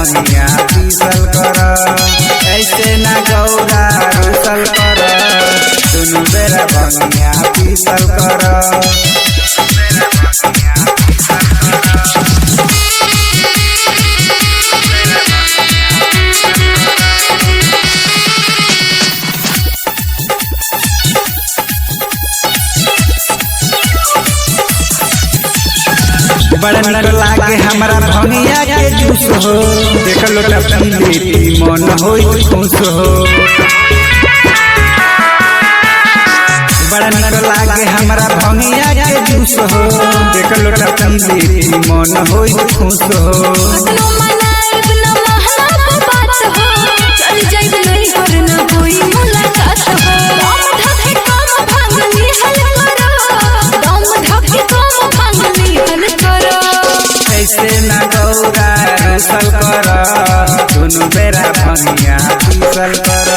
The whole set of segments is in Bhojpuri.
भंगिया पीसल कर, ऐसे ना गौरा रुसल कर, दुनु बेरा भंगिया पीसल कर। बड़ा निक लागे हमरा भंगिया के जूस हो, देख लोटा पी लेती मन होई खुश हो। बड़ा निक लागे हमरा भंगिया के जूस हो, देख लोटा पी लेती मन होई खुश हो। ऐसे ना गौरा रुसल कर, दुनु बेरा भंगिया पीसल कर,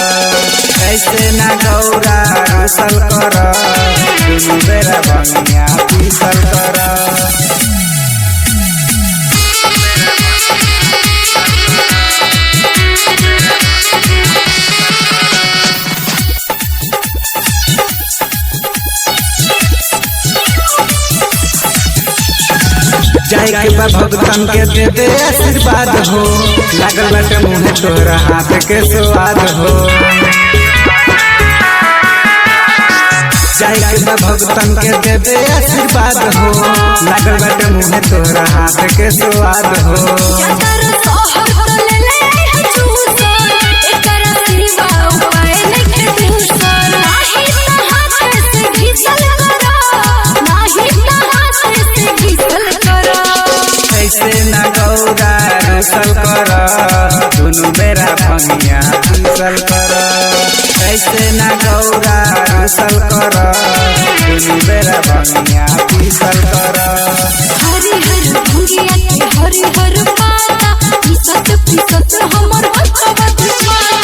ऐसे ना गौरा रुसल कर, दुनु बेरा भंगिया पीसल कर। जाय के बा भगतन के दे दे आशीर्वाद हो, लागल बाटे मुँहे तोहरा हाथ के स्वाद हो। जाय के बा भगतन के दे दे आशीर्वाद हो, लागल बाटे मुँहे तोहरा हाथ के स्वाद हो। ऐसे ना गौरा रुसल कर, दुनु बेरा भंगिया पीसल कर, ऐसे ना गौरा रुसल कर, दुनु बेरा भंगिया पीसल कर। हरि हर भंगिया के हरि हर पाता, पीसत पीसत हमर हथवा दुखाता।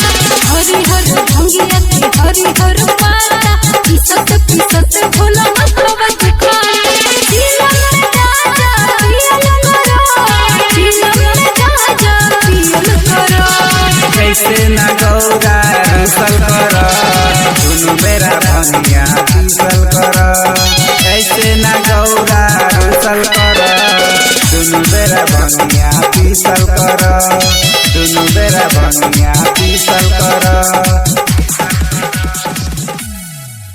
हरि हर भंगिया के हरि हर पाता, पीसत पीसत भोला हथवा दुखाता। ऐसे ना गौरा रुसल कर, दुनु बेरा भंगिया पीसल कर, ऐसे ना गौरा रुसल कर, दुनु बेरा भंगिया पीसल कर, दुनु बेरा भंगिया पीसल कर।